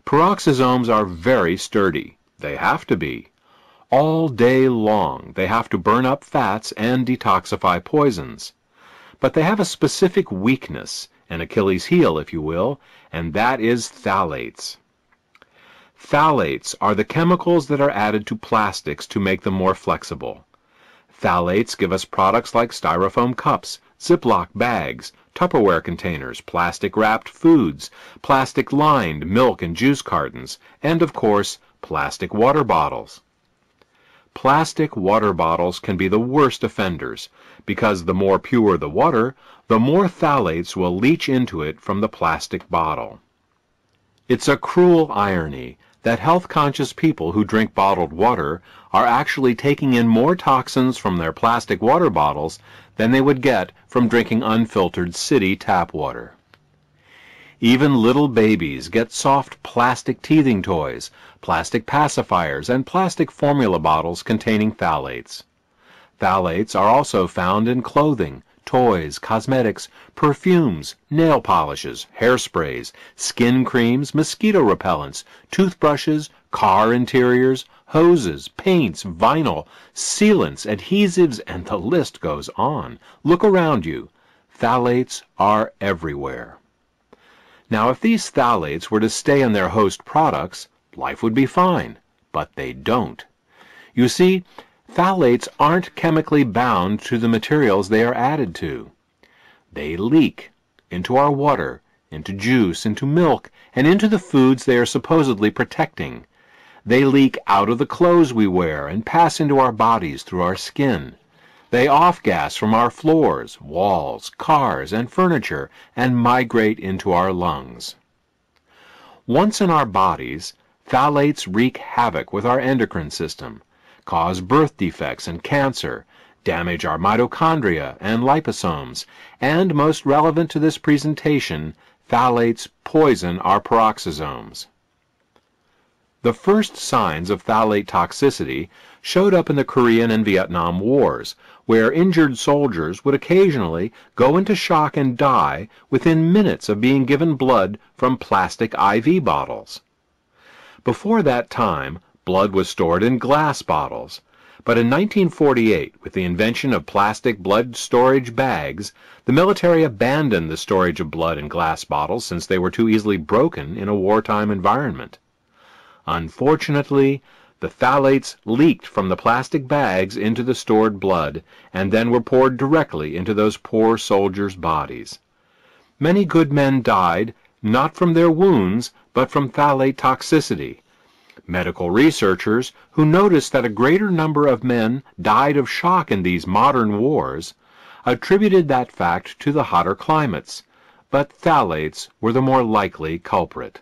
Peroxisomes are very sturdy. They have to be. All day long, they have to burn up fats and detoxify poisons. But they have a specific weakness, an Achilles heel, if you will, and that is phthalates. Phthalates are the chemicals that are added to plastics to make them more flexible. Phthalates give us products like styrofoam cups, Ziploc bags, Tupperware containers, plastic-wrapped foods, plastic-lined milk and juice cartons, and, of course, plastic water bottles. Plastic water bottles can be the worst offenders, because the more pure the water, the more phthalates will leach into it from the plastic bottle. It's a cruel irony that health-conscious people who drink bottled water are actually taking in more toxins from their plastic water bottles than they would get from drinking unfiltered city tap water. Even little babies get soft plastic teething toys, plastic pacifiers, and plastic formula bottles containing phthalates. Phthalates are also found in clothing, toys, cosmetics, perfumes, nail polishes, hairsprays, skin creams, mosquito repellents, toothbrushes, car interiors, hoses, paints, vinyl, sealants, adhesives, and the list goes on. Look around you. Phthalates are everywhere. Now, if these phthalates were to stay in their host products, life would be fine, but they don't. You see, phthalates aren't chemically bound to the materials they are added to. They leak into our water, into juice, into milk, and into the foods they are supposedly protecting. They leak out of the clothes we wear and pass into our bodies through our skin. They off-gas from our floors, walls, cars, and furniture and migrate into our lungs. Once in our bodies, phthalates wreak havoc with our endocrine system, cause birth defects and cancer, damage our mitochondria and liposomes, and, most relevant to this presentation, phthalates poison our peroxisomes. The first signs of phthalate toxicity showed up in the Korean and Vietnam Wars, where injured soldiers would occasionally go into shock and die within minutes of being given blood from plastic IV bottles. Before that time, blood was stored in glass bottles, but in 1948, with the invention of plastic blood storage bags, the military abandoned the storage of blood in glass bottles since they were too easily broken in a wartime environment. Unfortunately, the phthalates leaked from the plastic bags into the stored blood and then were poured directly into those poor soldiers' bodies. Many good men died not from their wounds, but from phthalate toxicity. Medical researchers, who noticed that a greater number of men died of shock in these modern wars, attributed that fact to the hotter climates, but phthalates were the more likely culprit.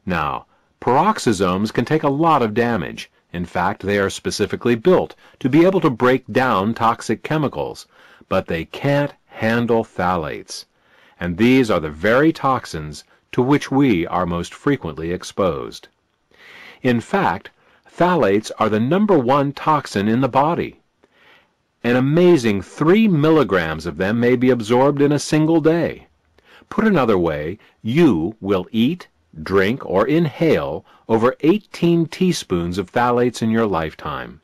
Now, peroxisomes can take a lot of damage. In fact, they are specifically built to be able to break down toxic chemicals, but they can't handle phthalates. And these are the very toxins to which we are most frequently exposed. In fact, phthalates are the #1 toxin in the body. An amazing 3 milligrams of them may be absorbed in a single day. Put another way, you will eat, drink, or inhale over 18 teaspoons of phthalates in your lifetime.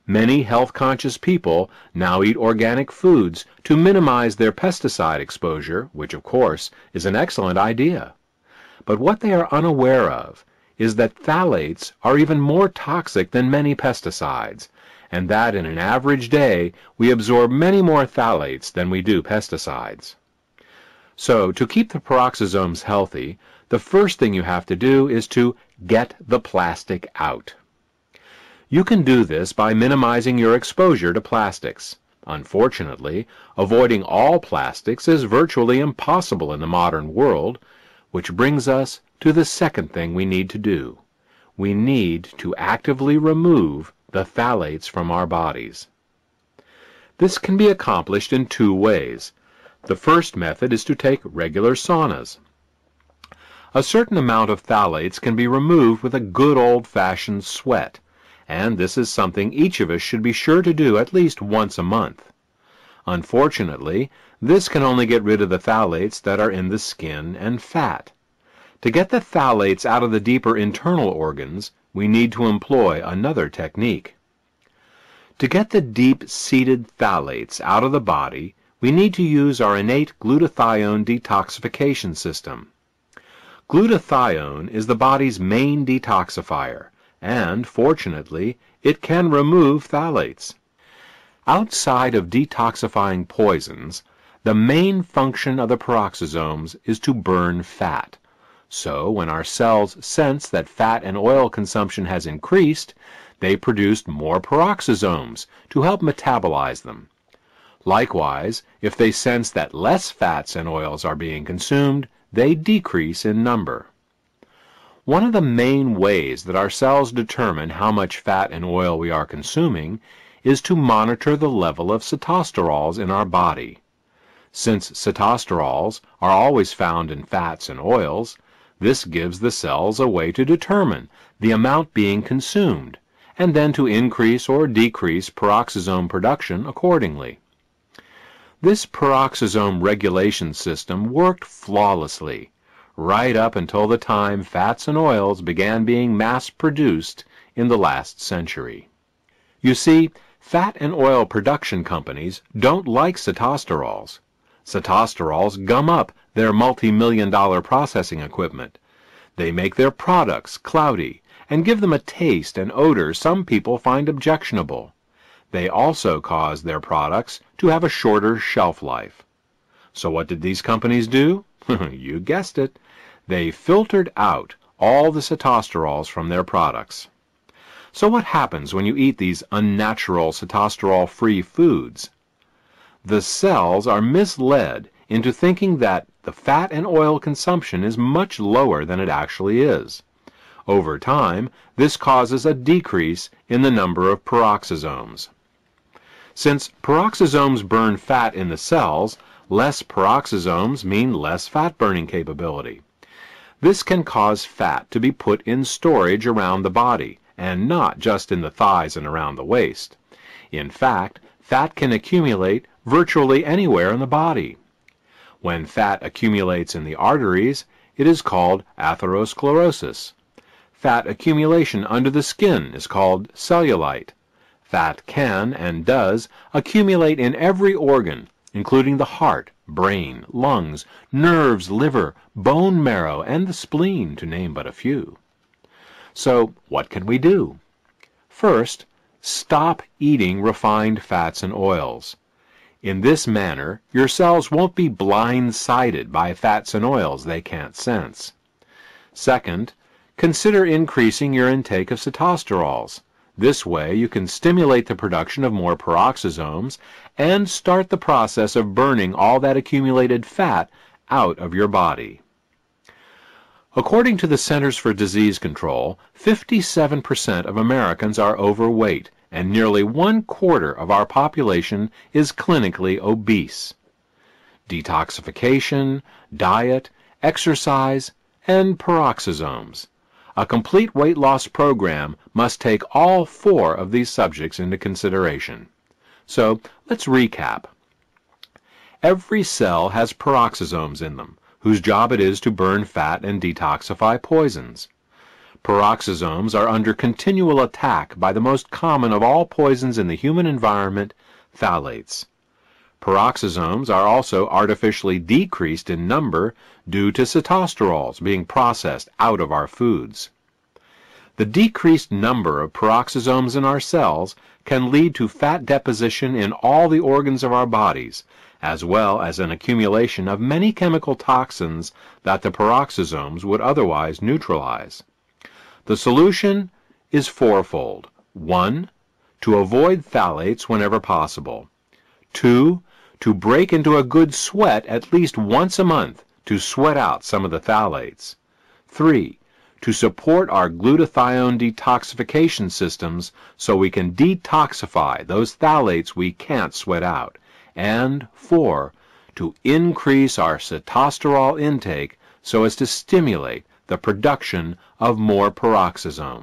Many health-conscious people now eat organic foods to minimize their pesticide exposure, which, of course, is an excellent idea. But what they are unaware of is that phthalates are even more toxic than many pesticides, and that in an average day we absorb many more phthalates than we do pesticides. So, to keep the peroxisomes healthy, the first thing you have to do is to get the plastic out. You can do this by minimizing your exposure to plastics. Unfortunately, avoiding all plastics is virtually impossible in the modern world, which brings us to the second thing we need to do. We need to actively remove the phthalates from our bodies. This can be accomplished in 2 ways. The first method is to take regular saunas. A certain amount of phthalates can be removed with a good old-fashioned sweat, and this is something each of us should be sure to do at least once a month. Unfortunately, this can only get rid of the phthalates that are in the skin and fat. To get the phthalates out of the deeper internal organs, we need to employ another technique. To get the deep-seated phthalates out of the body, we need to use our innate glutathione detoxification system. Glutathione is the body's main detoxifier, and, fortunately, it can remove phthalates. Outside of detoxifying poisons, the main function of the peroxisomes is to burn fat. So, when our cells sense that fat and oil consumption has increased, they produce more peroxisomes to help metabolize them. Likewise, if they sense that less fats and oils are being consumed, they decrease in number. One of the main ways that our cells determine how much fat and oil we are consuming is to monitor the level of sitosterols in our body. Since sitosterols are always found in fats and oils, this gives the cells a way to determine the amount being consumed, and then to increase or decrease peroxisome production accordingly. This peroxisome regulation system worked flawlessly, right up until the time fats and oils began being mass-produced in the last century. You see, fat and oil production companies don't like sitosterols. Sitosterols gum up their multi-million-dollar processing equipment. They make their products cloudy and give them a taste and odor some people find objectionable. They also cause their products to have a shorter shelf life. So what did these companies do? You guessed it. They filtered out all the sitosterols from their products. So what happens when you eat these unnatural sitosterol-free foods? The cells are misled into thinking that the fat and oil consumption is much lower than it actually is. Over time, this causes a decrease in the number of peroxisomes. Since peroxisomes burn fat in the cells, less peroxisomes mean less fat-burning capability. This can cause fat to be put in storage around the body, and not just in the thighs and around the waist. In fact, fat can accumulate virtually anywhere in the body. When fat accumulates in the arteries, it is called atherosclerosis. Fat accumulation under the skin is called cellulite. Fat can and does accumulate in every organ, including the heart, brain, lungs, nerves, liver, bone marrow, and the spleen, to name but a few. So, what can we do? First, stop eating refined fats and oils. In this manner, your cells won't be blindsided by fats and oils they can't sense. Second, consider increasing your intake of sitosterols. This way you can stimulate the production of more peroxisomes and start the process of burning all that accumulated fat out of your body. According to the Centers for Disease Control, 57% of Americans are overweight, and nearly 1/4 of our population is clinically obese. Detoxification, diet, exercise, and peroxisomes. A complete weight loss program must take all 4 of these subjects into consideration. So, let's recap. Every cell has peroxisomes in them, whose job it is to burn fat and detoxify poisons. Peroxisomes are under continual attack by the most common of all poisons in the human environment, phthalates. Peroxisomes are also artificially decreased in number due to sitosterols being processed out of our foods. The decreased number of peroxisomes in our cells can lead to fat deposition in all the organs of our bodies, as well as an accumulation of many chemical toxins that the peroxisomes would otherwise neutralize. The solution is fourfold. 1. To avoid phthalates whenever possible. 2. To break into a good sweat at least once a month to sweat out some of the phthalates. 3. To support our glutathione detoxification systems so we can detoxify those phthalates we can't sweat out. And 4. To increase our sitosterol intake so as to stimulate the production of more peroxisomes.